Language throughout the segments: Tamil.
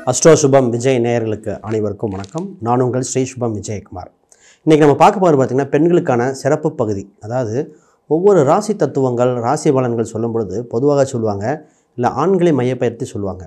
அஸ்ட்ரோ சுபம் விஜய் நேயர்களுக்கு அனைவருக்கும் வணக்கம். நான் உங்கள் ஸ்ரீ சுபம் விஜயகுமார். இன்றைக்கி நம்ம பார்க்க போகிறது பார்த்திங்கன்னா பெண்களுக்கான சிறப்பு பகுதி. அதாவது ஒவ்வொரு ராசி தத்துவங்கள் ராசி பலன்கள் சொல்லும் பொழுது பொதுவாக சொல்லுவாங்க, இல்லை ஆண்களை மையப்படுத்தி சொல்லுவாங்க.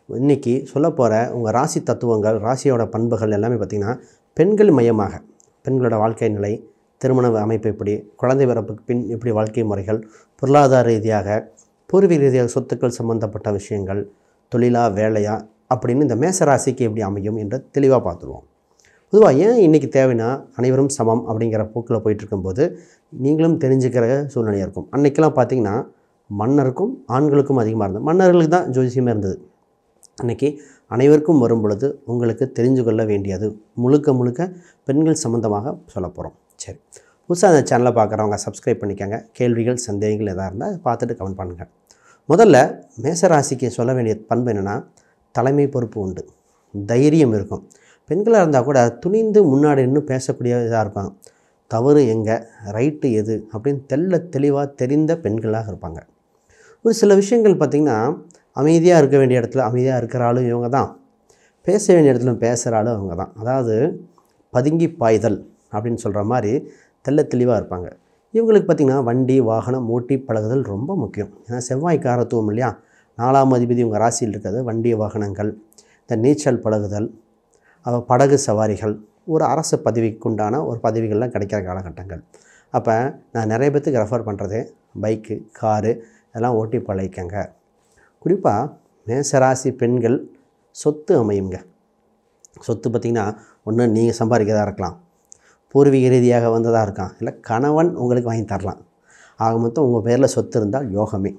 இன்றைக்கி சொல்ல போகிற உங்கள் ராசி தத்துவங்கள் ராசியோட பண்புகள் எல்லாமே பார்த்திங்கன்னா பெண்கள் மையமாக, பெண்களோட வாழ்க்கை நிலை, திருமண அமைப்பு எப்படி, குழந்தை பிறப்புக்கு பின் எப்படி வாழ்க்கை முறைகள், பொருளாதார ரீதியாக, பூர்வீக ரீதியாக சொத்துக்கள் சம்பந்தப்பட்ட விஷயங்கள், தொழிலா வேலையா அப்படின்னு இந்த மேச ராசிக்கு எப்படி அமையும் என்று தெளிவாக பார்த்துருவோம். பொதுவாக ஏன் இன்றைக்கி தேவைன்னா அனைவரும் சமம் அப்படிங்கிற போக்கில் போயிட்டுருக்கும்போது நீங்களும் தெரிஞ்சுக்கிற சூழ்நிலையாக இருக்கும். அன்றைக்கெல்லாம் பார்த்திங்கன்னா மன்னருக்கும் ஆண்களுக்கும் அதிகமாக இருந்தது, மன்னர்களுக்கு தான் ஜோதிஷமே இருந்தது. அன்றைக்கி அனைவருக்கும் வரும் பொழுது உங்களுக்கு தெரிஞ்சு கொள்ள வேண்டியது முழுக்க முழுக்க பெண்கள் சம்மந்தமாக சொல்ல போகிறோம். சரி, புதுசாக அந்த சேனலை பார்க்குறவங்க சப்ஸ்கிரைப் பண்ணிக்கோங்க. கேள்விகள் சந்தேகங்கள் எதாக இருந்தால் பார்த்துட்டு கமெண்ட் பண்ணுங்கள். முதல்ல மேசராசிக்கு சொல்ல வேண்டிய பண்பு என்னென்னா, தலைமை பொறுப்பு உண்டு, தைரியம் இருக்கும். பெண்களாக இருந்தால் கூட துணிந்து முன்னாடி நின்று பேசக்கூடிய இதாக இருப்பாங்க. தவறு எங்கே, ரைட்டு எது அப்படின்னு தெளிவாக தெரிந்த பெண்களாக இருப்பாங்க. ஒரு சில விஷயங்கள் பார்த்திங்கன்னா அமைதியாக இருக்க வேண்டிய இடத்துல அமைதியாக இருக்கிற ஆளும் இவங்க தான், பேச வேண்டிய இடத்துல பேசுகிற ஆளும் அவங்க தான். அதாவது பதுங்கி பாய்தல் அப்படின்னு சொல்கிற மாதிரி தெளிவாக இருப்பாங்க. இவங்களுக்கு பார்த்திங்கன்னா வண்டி வாகனம் ஓட்டி பழகுதல் ரொம்ப முக்கியம். ஏன்னா செவ்வாய் காரத்துவம் இல்லையா, 4ஆம் அதிபதி உங்கள் ராசியில் இருக்கிறது. வண்டி வாகனங்கள், இந்த நீச்சல் பழகுதல், படகு சவாரிகள், ஒரு அரசு பதவிக்குண்டான ஒரு பதவிகள்லாம் கிடைக்கிற காலகட்டங்கள். அப்போ நான் நிறைய பேர்த்துக்கு ரெஃபர் பண்ணுறது பைக்கு, காரு இதெல்லாம் ஓட்டி பழகிக்கங்க. குறிப்பாக மேசராசி பெண்கள் சொத்து அமையுங்க. சொத்து பார்த்திங்கன்னா ஒன்று நீங்கள் சம்பாதிக்கிறதா இருக்கலாம், பூர்வீக ரீதியாக வந்ததாக இருக்கான், இல்லை கணவன் உங்களுக்கு வாங்கி தரலாம். ஆக மொத்தம் உங்கள் பேரில் சொத்து இருந்தால் யோகமே.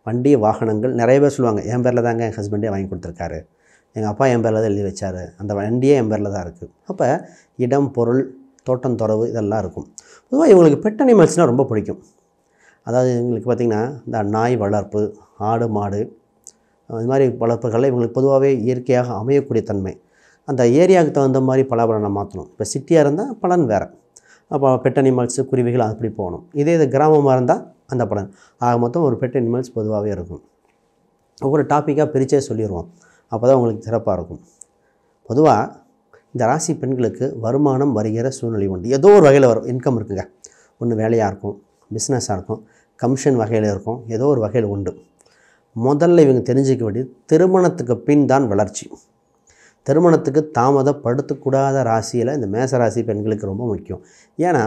வண்டி வாகனங்கள் நிறைய பேர் சொல்லுவாங்க, என் பேரில் தாங்க என் ஹஸ்பண்டே வாங்கி கொடுத்துருக்காரு, எங்கள் அப்பா என் பேரில் தான் எழுதி வச்சார், அந்த வண்டியே என் பேரில் தான் இருக்குது. அப்போ இடம், பொருள், தோட்டம், துறவு இதெல்லாம் இருக்கும். பொதுவாக இவங்களுக்கு பெட் அனிமல்ஸ்னால் ரொம்ப பிடிக்கும். அதாவது இவங்களுக்கு பார்த்திங்கன்னா இந்த நாய் வளர்ப்பு, ஆடு மாடு இது மாதிரி வளர்ப்புகளில் இவங்களுக்கு பொதுவாகவே இயற்கையாக அமையக்கூடிய தன்மை. அந்த ஏரியாவுக்கு தகுந்த மாதிரி பலனை மாற்றணும். இப்போ சிட்டியாக இருந்தால் பலன் வேறு. அப்போ பெட் அனிமல்ஸு, குருவிகள் அப்படி போகணும். இது கிராமமாக இருந்தால் அந்த பலன். ஆக மொத்தம் ஒரு பெட் அனிமல்ஸ் பொதுவாகவே இருக்கும். ஒவ்வொரு டாப்பிக்காக பிரித்தே சொல்லிடுவோம், அப்போ தான் உங்களுக்கு சிறப்பாக இருக்கும். பொதுவாக இந்த ராசி பெண்களுக்கு வருமானம் வருகிற சூழ்நிலை உண்டு. ஏதோ ஒரு வகையில் வரும், இன்கம் இருக்குங்க. ஒன்று வேலையாக இருக்கும், பிஸ்னஸாக இருக்கும், கமிஷன் வகையில் இருக்கும், ஏதோ ஒரு வகையில் உண்டு. முதல்ல இவங்க தெரிஞ்சிக்க வேண்டியது திருமணத்துக்கு பின் தான் வளர்ச்சி. திருமணத்துக்கு தாமதப்படுத்தக்கூடாத ராசியில் இந்த மேசராசி பெண்களுக்கு ரொம்ப முக்கியம். ஏன்னா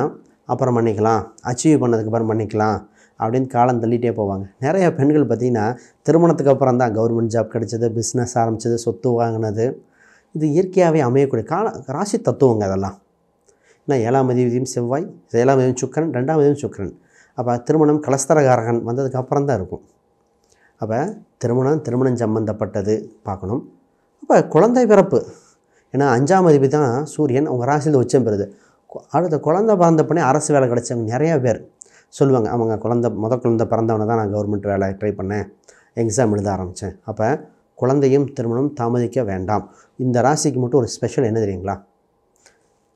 அப்புறம் பண்ணிக்கலாம், அச்சீவ் பண்ணதுக்கு அப்புறம் பண்ணிக்கலாம் அப்படின்னு காலம் தள்ளிகிட்டே போவாங்க. நிறைய பெண்கள் பார்த்திங்கன்னா திருமணத்துக்கு அப்புறம் தான் கவர்மெண்ட் ஜாப் கிடைச்சது, பிஸ்னஸ் ஆரம்பித்தது, சொத்து வாங்கினது. இது இயற்கையாகவே அமையக்கூடிய ராசி தத்துவங்க அதெல்லாம். ஏன்னா 7ஆம் அதிபதியும் செவ்வாய், 7ஆம் அதிபதியும் சுக்கிரன், 2ஆம் அதிபதியும் சுக்கிரன். அப்போ திருமணம் கலஸ்தரகாரகன் வந்ததுக்கு அப்புறம் தான் இருக்கும். அப்போ திருமணம் சம்பந்தப்பட்டது பார்க்கணும். அப்போ குழந்தை பிறப்பு, ஏன்னா 5ஆம் அதிபதி தான் சூரியன், அவங்க ராசியில் உச்சம் பெறுது. அடுத்த குழந்தை பிறந்தப்பனே அரசு வேலை கிடைச்சவங்க நிறையா பேர் சொல்லுவாங்க, அவங்க குழந்தை பிறந்தவனை தான் நான் கவர்மெண்ட் வேலை ட்ரை பண்ணேன், எக்ஸாம் எழுத ஆரம்பித்தேன். அப்போ குழந்தையும் திருமணம் தாமதிக்க வேண்டாம். இந்த ராசிக்கு மட்டும் ஒரு ஸ்பெஷல் என்ன தெரியுங்களா,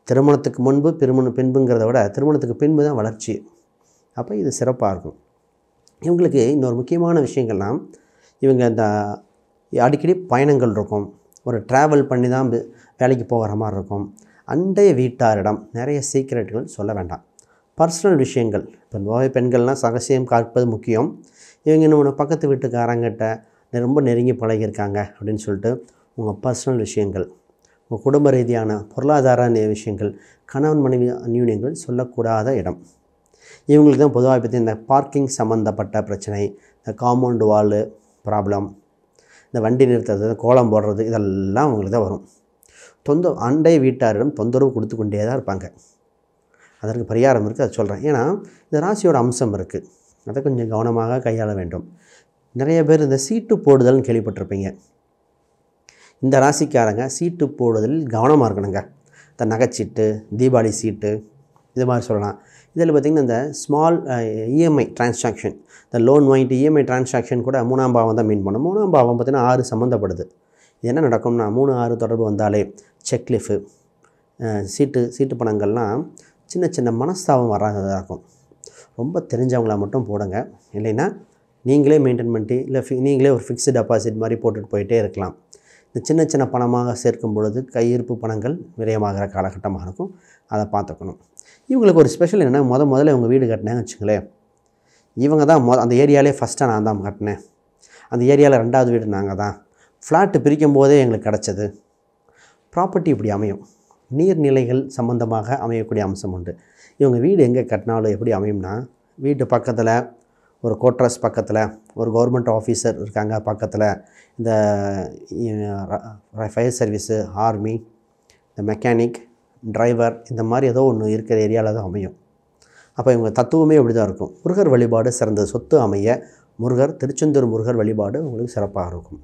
திருமணத்துக்கு முன்பு பின்புங்கிறத விட திருமணத்துக்கு பின்பு தான் வளர்ச்சி. அப்போ இது சிறப்பாக இருக்கும். இவங்களுக்கு இன்னொரு முக்கியமான விஷயங்கள்லாம், இவங்க இந்த அடிக்கடி பயணங்கள் இருக்கும், ஒரு ட்ராவல் பண்ணி தான் வேலைக்கு போகிற மாதிரி இருக்கும். அண்டைய வீட்டாரிடம் நிறைய சீக்ரெட்டுகள் சொல்ல வேண்டாம். பர்சனல் விஷயங்கள், இப்போ பெண்கள்லாம் ரகசியம் காப்பது முக்கியம். இவங்க இன்னொன்று பக்கத்து வீட்டுக்காரங்கிட்ட ரொம்ப நெருங்கி பழகியிருக்காங்க அப்படின்னு சொல்லிட்டு உங்கள் பர்சனல் விஷயங்கள், உங்கள் குடும்ப ரீதியான பொருளாதார விஷயங்கள், கணவன் மனைவி அந்யூன்யங்கள் சொல்லக்கூடாத இடம். இவங்களுக்கு தான் பொதுவாக பற்றி இந்த பார்க்கிங் சம்மந்தப்பட்ட பிரச்சனை, இந்த காம்பவுண்ட் வாலு ப்ராப்ளம், இந்த வண்டி நிறுத்துறது, கோலம் போடுறது இதெல்லாம் அவங்களுக்கு தான் வரும். அண்டை வீட்டாரிடம் தொந்தரவு கொடுத்து கொண்டே தான் இருப்பாங்க. அதற்கு பரிகாரம் இருக்குது, அதை சொல்கிறேன். ஏன்னா இந்த ராசியோட அம்சம் இருக்குது, அதை கொஞ்சம் கவனமாக கையாள வேண்டும். நிறைய பேர் இந்த சீட்டு போடுதல்னு கேள்விப்பட்டிருப்பீங்க. இந்த ராசிக்காரங்க சீட்டு போடுதலில் கவனமாக இருக்கணுங்க. இந்த நகைச்சீட்டு, தீபாவளி சீட்டு இது மாதிரி சொல்லலாம். இதில் பார்த்திங்கன்னா இந்த ஸ்மால் இஎம்ஐ டிரான்சாக்ஷன், இந்த லோன் வாங்கிட்டு இஎம்ஐ டிரான்சாக்ஷன் கூட 3ஆம் பாவம் தான் மீன் பண்ணும். 3ஆம் பாவம் பார்த்திங்கன்னா 6 சம்மந்தப்படுது. இது என்ன நடக்கும்னா 3, 6 தொடர்பு வந்தாலே செக்லிஃபு, சீட்டு பணங்கள்லாம் சின்ன சின்ன மனஸ்தாபம் வராததாக இருக்கும். ரொம்ப தெரிஞ்சவங்களா மட்டும் போடுங்க, இல்லைன்னா நீங்களே மெயின்டைன் பண்ணிட்டு இல்லை நீங்களே ஒரு ஃபிக்ஸ்டு டெபாசிட் மாதிரி போட்டுட்டு போயிட்டே இருக்கலாம். இந்த சின்ன சின்ன பணமாக சேர்க்கும் பொழுது கையிருப்பு பணங்கள் விரயமாகிற காலகட்டமாக இருக்கும். அதை பார்த்துக்கணும். இவங்களுக்கு ஒரு ஸ்பெஷல் என்னென்னா, முதல்ல இவங்க வீடு கட்டினாங்கன்னு வச்சுங்களேன், இவங்க தான் அந்த ஏரியாவிலே ஃபஸ்ட்டாக நான் தான் கட்டினேன், அந்த ஏரியாவில் 2வது வீடு நாங்கள் தான், ஃப்ளாட்டு பிரிக்கும் போதே எங்களுக்கு கிடச்சது. ப்ராப்பர்ட்டி இப்படி அமையும். நீர்நிலைகள் சம்மந்தமாக அமையக்கூடிய அம்சம் உண்டு. இவங்க வீடு எங்கே கட்டினாலும் எப்படி அமையும்னா, வீட்டு பக்கத்தில் ஒரு கோட்ரஸ், பக்கத்தில் ஒரு கவர்மெண்ட் ஆஃபீஸர் இருக்காங்க, பக்கத்தில் இந்த ஃபயர் சர்வீஸு, ஆர்மி, இந்த மெக்கானிக், டிரைவர், இந்த மாதிரி ஏதோ ஒன்று இருக்கிற ஏரியாவில் தான் அமையும். அப்போ இவங்க தத்துவமே இப்படி தான் இருக்கும். முருகர் வழிபாடு சிறந்த சொத்து அமைய முருகர், திருச்செந்தூர் முருகர் வழிபாடு உங்களுக்கு சிறப்பாக இருக்கும்.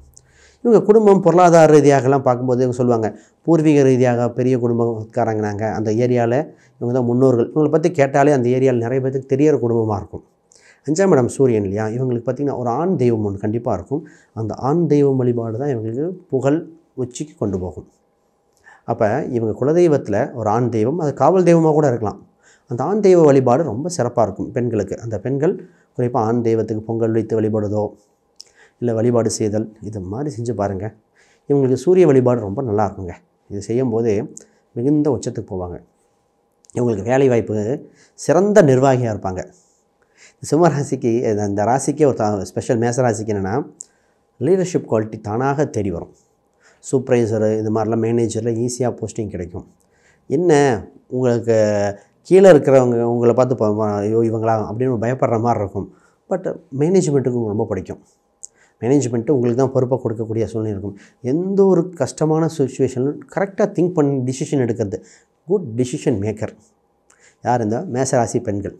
இவங்க குடும்பம் பொருளாதார ரீதியாகலாம் பார்க்கும்போது இவங்க சொல்லுவாங்க, பூர்வீக ரீதியாக பெரிய குடும்பக்காரங்கனாங்க, அந்த ஏரியாவில் இவங்க தான் முன்னோர்கள். இவங்களை பற்றி கேட்டாலே அந்த ஏரியாவில் நிறைய பேருக்கு தெரியிற குடும்பமாக இருக்கும். 5ஆம் இடம் சூரியன் இல்லையா, இவங்களுக்கு பார்த்திங்கன்னா ஒரு ஆண் தெய்வம் ஒன்று கண்டிப்பாக இருக்கும். அந்த ஆண் தெய்வம் வழிபாடு தான் இவங்களுக்கு புகழ் உச்சிக்கு கொண்டு போகும். அப்போ இவங்க குலதெய்வத்தில் ஒரு ஆண் தெய்வம், அது காவல் தெய்வமாக கூட இருக்கலாம். அந்த ஆண் தெய்வ வழிபாடு ரொம்ப சிறப்பாக இருக்கும் பெண்களுக்கு. அந்த பெண்கள் குறிப்பாக ஆண் தெய்வத்துக்கு பொங்கல் வைத்து வழிபடுதோ இல்லை வழிபாடு செய்தல், இது மாதிரி செஞ்சு பாருங்கள். இவங்களுக்கு சூரிய வழிபாடு ரொம்ப நல்லா இருக்குங்க. இது செய்யும்போதே மிகுந்த உச்சத்துக்கு போவாங்க. இவங்களுக்கு வேலை வாய்ப்பு, சிறந்த நிர்வாகியாக இருப்பாங்க. சிம்ம ராசிக்கு, இந்த ராசிக்கே ஒரு ஸ்பெஷல் மேச ராசிக்கு என்னென்னா, லீடர்ஷிப் குவாலிட்டி தானாக தேடி வரும். சூப்பர்வைசரு இந்த மாதிரிலாம் மேனேஜரில் ஈஸியாக போஸ்டிங் கிடைக்கும். என்ன உங்களுக்கு கீழே இருக்கிறவங்க உங்களை பார்த்து ஐயோ இவங்களா அப்படின்னு பயப்படுற மாதிரி இருக்கும். பட் மேனேஜ்மெண்ட்டுக்கு உங்களுக்கு ரொம்ப பிடிக்கும். மேனேஜ்மெண்ட்டு உங்களுக்கு தான் பொறுப்பாக கொடுக்கக்கூடிய சூழ்நிலை இருக்கும். எந்த ஒரு கஷ்டமான சுச்சுவேஷனிலும் கரெக்டாக திங்க் பண்ணி டிசிஷன் எடுக்கிறது, குட் டிசிஷன் மேக்கர் யார்? இந்த மேசராசி பெண்கள்.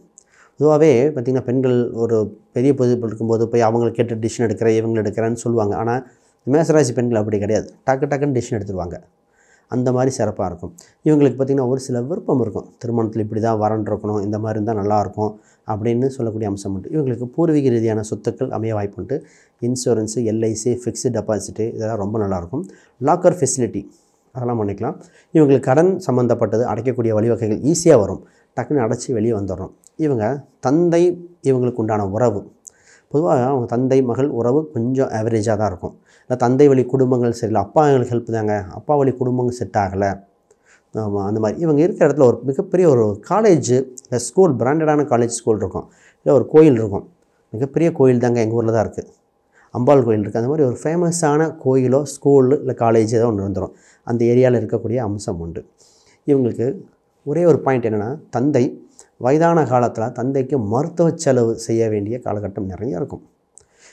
பொதுவாகவே பார்த்திங்கன்னா, பெண்கள் ஒரு பெரிய பொறுப்பு இருக்கும்போது போய் அவங்களுக்கு கேட்டு டிசிஷன் எடுக்கிறேன், இவங்களை எடுக்கிறேன்னு சொல்லுவாங்க. ஆனால் மேசராசி பெண்கள் அப்படி கிடையாது. டக்குன்னு டிசிஷன் எடுத்துருவாங்க. அந்த மாதிரி சிறப்பாக இருக்கும். இவங்களுக்கு பார்த்திங்கன்னா ஒரு சில விருப்பம் இருக்கும். திருமணத்தில் இப்படி தான் வரன் இருக்கணும், இந்த மாதிரி இருந்தால் நல்லாயிருக்கும் அப்படின்னு சொல்லக்கூடிய அம்சம் உண்டு. இவங்களுக்கு பூர்வீக ரீதியான சொத்துக்கள் அமைய வாய்ப்பு உண்டு. இன்சூரன்ஸு, எல்ஐசி, ஃபிக்ஸ்டு டெபாசிட்டு இதெல்லாம் ரொம்ப நல்லாயிருக்கும். லாக்கர் ஃபெசிலிட்டி அதெல்லாம் பண்ணிக்கலாம். இவங்களுக்கு கடன் சம்மந்தப்பட்டது அடைக்கக்கூடிய வழிவகைகள் ஈஸியாக வரும். டக்குன்னு அடைச்சி வெளியே வந்துடுறோம். இவங்க தந்தை இவங்களுக்கு உண்டான உறவு, பொதுவாக அவங்க தந்தை மகள் உறவு கொஞ்சம் ஆவரேஜாக தான் இருக்கும். இல்லை தந்தை வழி குடும்பங்கள் சரியில்லை, அப்பா எங்களுக்கு ஹெல்ப் தாங்க, அப்பா வழி குடும்பங்கள் செட் ஆகலை, அந்த மாதிரி. இவங்க இருக்கிற இடத்துல ஒரு மிகப்பெரிய ஒரு காலேஜு இல்லை ஸ்கூல், பிராண்டடான காலேஜ் ஸ்கூல் இருக்கும், இல்லை ஒரு கோயில் இருக்கும். மிகப்பெரிய கோயில் தாங்க எங்கள் ஊரில் தான் இருக்குது, அம்பாள் கோயில் இருக்குது. அந்த மாதிரி ஒரு ஃபேமஸான கோயிலோ ஸ்கூலு இல்லை காலேஜ் ஏதோ ஒன்று வந்துடும். அந்த ஏரியாவில் இருக்கக்கூடிய அம்சம் உண்டு. இவங்களுக்கு ஒரே ஒரு பாயிண்ட் என்னென்னா, தந்தை வயதான காலத்தில் தந்தைக்கு மருத்துவ செலவு செய்ய வேண்டிய காலகட்டம் நிறைய இருக்கும்.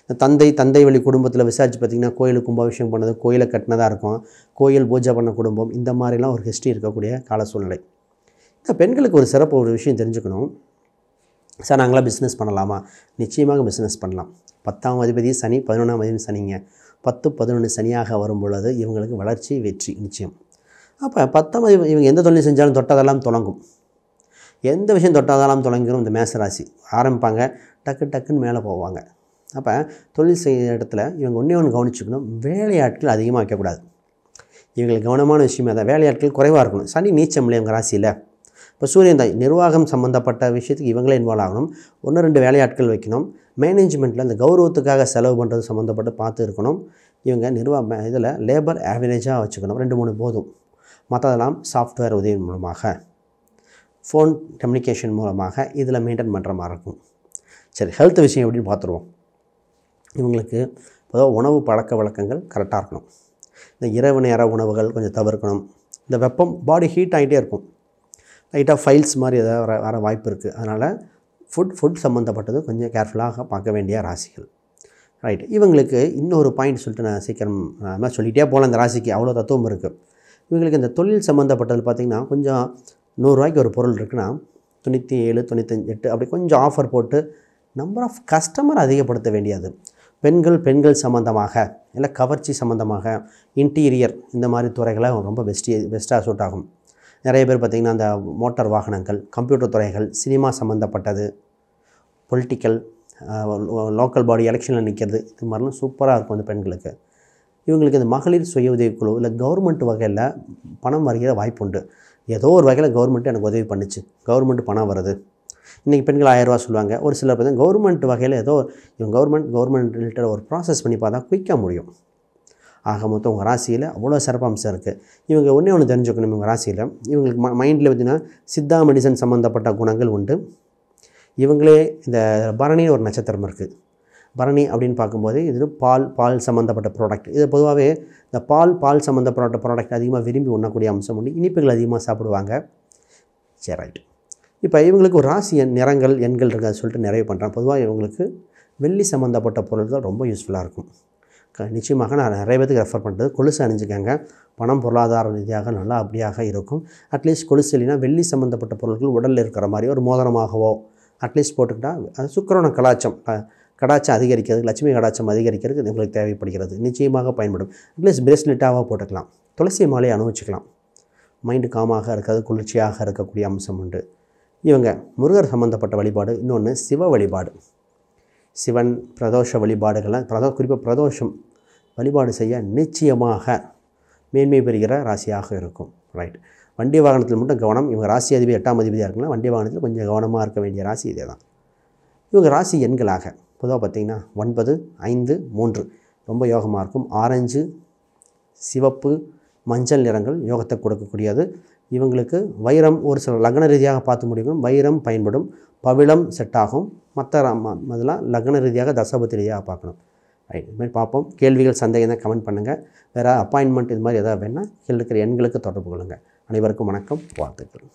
இந்த தந்தை வழி குடும்பத்தில் விசாரித்து பார்த்திங்கன்னா, கோயிலுக்கு கும்பாபிஷேகம் பண்ணது, கோயிலை கட்டினதாக இருக்கும், கோயில் பூஜை பண்ண குடும்பம், இந்த மாதிரிலாம் ஒரு ஹிஸ்ட்ரி இருக்கக்கூடிய கால சூழ்நிலை. இந்த பெண்களுக்கு ஒரு சிறப்பு ஒரு விஷயம் தெரிஞ்சுக்கணும். சார் நாங்களாம் பிஸ்னஸ் பண்ணலாமா? நிச்சயமாக பிஸ்னஸ் பண்ணலாம். 10ஆம் அதிபதி சனி, 11ஆம் அதிபதி சனிங்க. 10, 11 சனியாக வரும் பொழுது இவங்களுக்கு வளர்ச்சி, வெற்றி நிச்சயம். அப்போ 10ஆம் அதிபதி இவங்க எந்த தொழில் செஞ்சாலும் தொட்டதெல்லாம் தொடங்கும். எந்த விஷயம் தொட்டாதாலாம் தொடங்கிடும். இந்த மேசராசி ஆரம்பிப்பாங்க, டக்குன்னு மேலே போவாங்க. அப்போ தொழில் செய்கிற இடத்துல இவங்க ஒன்று கவனிச்சுக்கணும், வேலையாட்கள் அதிகமாக வைக்கக்கூடாது. இவங்களுக்கு கவனமான விஷயமே தான், வேலையாட்கள் குறைவாக இருக்கணும். சனி நீச்சம் இல்லை இவங்க ராசியில். இப்போ சூரியன் தான் நிர்வாகம் சம்மந்தப்பட்ட விஷயத்துக்கு இவங்களே இன்வால்வ் ஆகணும். 1-2 வேலையாட்கள் வைக்கணும். மேனேஜ்மெண்ட்டில் இந்த கௌரவத்துக்காக செலவு பண்ணுறது சம்மந்தப்பட்டு பார்த்து இருக்கணும். இவங்க இதில் லேபர் ஆவரேஜாக வச்சுக்கணும், 2-3 போதும். மற்றதெல்லாம் சாஃப்ட்வேர் உதவி மூலமாக, ஃபோன் கம்யூனிகேஷன் மூலமாக இதில் மெயின்டைன் பண்ணுற மாதிரி இருக்கும். சரி, ஹெல்த் விஷயம் எப்படின்னு பார்த்துருவோம். இவங்களுக்கு பொதுவாக உணவு பழக்க வழக்கங்கள் கரெக்டாக இருக்கணும். இந்த இரவு நேர உணவுகள் கொஞ்சம் தவிர்க்கணும். இந்த வெப்பம் பாடி ஹீட் ஆகிட்டே இருக்கும், லைட்டாக ஃபைல்ஸ் மாதிரி ஏதாவது வர வாய்ப்பு இருக்குது. அதனால் ஃபுட் சம்மந்தப்பட்டது கொஞ்சம் கேர்ஃபுல்லாக பார்க்க வேண்டிய ராசிகள். ரைட். இவங்களுக்கு இன்னொரு பாயிண்ட் சொல்லிட்டு நான் சீக்கிரம் மாதிரி சொல்லிகிட்டே போகலாம். இந்த ராசிக்கு அவ்வளோ தத்துவம் இருக்குது. இவங்களுக்கு இந்த தொழில் சம்மந்தப்பட்டது பார்த்திங்கன்னா, கொஞ்சம் 100 ரூபாய்க்கு ஒரு பொருள் இருக்குன்னா 97, 98 அப்படி கொஞ்சம் ஆஃபர் போட்டு நம்பர் ஆஃப் கஸ்டமர் அதிகப்படுத்த வேண்டியது. பெண்கள் சம்மந்தமாக, இல்லை கவர்ச்சி சம்மந்தமாக, இன்டீரியர் இந்த மாதிரி துறைகளை ரொம்ப பெஸ்ட்டாக சூட் ஆகும். நிறைய பேர் பார்த்திங்கன்னா அந்த மோட்டார் வாகனங்கள், கம்ப்யூட்டர் துறைகள், சினிமா சம்மந்தப்பட்டது, பொலிட்டிக்கல், லோக்கல் பாடி எலெக்ஷனில் நிற்கிறது, இது மாதிரிலாம் சூப்பராக இருக்கும் அந்த பெண்களுக்கு. இவங்களுக்கு இந்த மகளிர் சுய உதவிக்குழு இல்லை கவர்மெண்ட் வகையில் பணம் வருகிற வாய்ப்பு உண்டு. ஏதோ ஒரு வகையில் கவர்மெண்ட்டு எனக்கு உதவி பண்ணிச்சு, கவர்மெண்ட் பணம் வருது. இன்றைக்கி பெண்கள் 1000 ரூபா சொல்லுவாங்க. ஒரு சிலர் பார்த்தீங்கன்னா கவர்மெண்ட் வகையில் ஏதோ இவங்க கவர்மெண்ட் ரிலேட்டட் ஒரு ப்ராசஸ் பண்ணி பார்த்தா குயிக்காக முடியும். ஆக மொத்தம் உங்கள் ராசியில் அவ்வளோ சிறப்பம்சம் இருக்குது. இவங்க ஒன்றே ஒன்று தெரிஞ்சுக்கணும். இவங்க ராசியில் இவங்களுக்கு மைண்டில் பார்த்திங்கன்னா சித்தா மெடிசன் சம்மந்தப்பட்ட குணங்கள் உண்டு. இவங்களே இந்த பரணி ஒரு நட்சத்திரம் இருக்குது. பரணி அப்படின்னு பார்க்கும்போது இது பால் சம்மந்தப்பட்ட ப்ராடக்ட். இது பொதுவாகவே இந்த பால் சம்மந்தப்பட்ட ப்ராடக்ட் அதிகமாக விரும்பி உண்ணக்கூடிய அம்சம் உண்டு. இனிப்புகள் அதிகமாக சாப்பிடுவாங்க. சரி, ரைட். இப்போ இவங்களுக்கு ஒரு ராசி நிறங்கள் எண்கள் இருக்குது, அதை சொல்லிட்டு நிறைய பண்ணுறேன். பொதுவாக இவங்களுக்கு வெள்ளி சம்மந்தப்பட்ட பொருட்கள் ரொம்ப யூஸ்ஃபுல்லாக இருக்கும். நிச்சயமாக நான் நிறைய பேருக்கு ரெஃபர் பண்ணுறது கொலுசு அணிஞ்சிக்கங்க. பணம் பொருளாதார ரீதியாக நல்லா அப்படியாக இருக்கும். அட்லீஸ்ட் கொலுசு இல்லைன்னா வெள்ளி சம்மந்தப்பட்ட பொருட்கள் உடலில் இருக்கிற மாதிரி ஒரு மோதிரமாகவோ அட்லீஸ்ட் போட்டுக்கிட்டால் அது சுக்கிரன கடாச்சம் அதிகரிக்கிறது, லட்சுமி கடாச்சம் அதிகரிக்கிறது உங்களுக்கு தேவைப்படுகிறது. நிச்சயமாக பயன்படும். அட்லீஸ்ட் பிரேஸ்லெட்டாக போட்டுக்கலாம். துளசி மாலையை அனுபவிச்சுக்கலாம். மைண்டு காமாக இருக்கிறது, குளிர்ச்சியாக இருக்கக்கூடிய அம்சம் உண்டு. இவங்க முருகர் சம்மந்தப்பட்ட வழிபாடு, இன்னொன்று சிவ வழிபாடு, சிவன் பிரதோஷ வழிபாடுகள்லாம் குறிப்பாக பிரதோஷம் வழிபாடு செய்ய நிச்சயமாக மேன்மை பெறுகிற ராசியாக இருக்கும். ரைட். வண்டி வாகனத்தில் மட்டும் கவனம். இவங்க ராசி அதிபதி 8ஆம் அதிபதியாக இருக்கலாம். வண்டி வாகனத்தில் கொஞ்சம் கவனமாக இருக்க வேண்டிய ராசி இதே தான். இவங்க ராசி எண்களாக பொதுவாக பார்த்திங்கன்னா 9, 5, 3 ரொம்ப யோகமாக இருக்கும். ஆரஞ்சு, சிவப்பு, மஞ்சள் நிறங்கள் யோகத்தை கொடுக்கக்கூடியது. இவங்களுக்கு வைரம் ஒரு சில லக்ன ரீதியாக பார்த்து முடியும். வைரம் பயன்படும். பவிழம் செட் ஆகும். மற்ற இதெல்லாம் லக்ன ரீதியாக தசாபதி ரீதியாக பார்க்கணும். ரைட். இது மாதிரி பார்ப்போம். கேள்விகள் சந்தேகம் தான் கமெண்ட் பண்ணுங்கள். வேறு அப்பாயின்மெண்ட் இது மாதிரி எதாவது வேணால் கீழே இருக்கிற எண்களுக்கு தொடர்பு கொள்ளுங்கள். அனைவருக்கும் வணக்கம், வாழ்த்துக்கள்.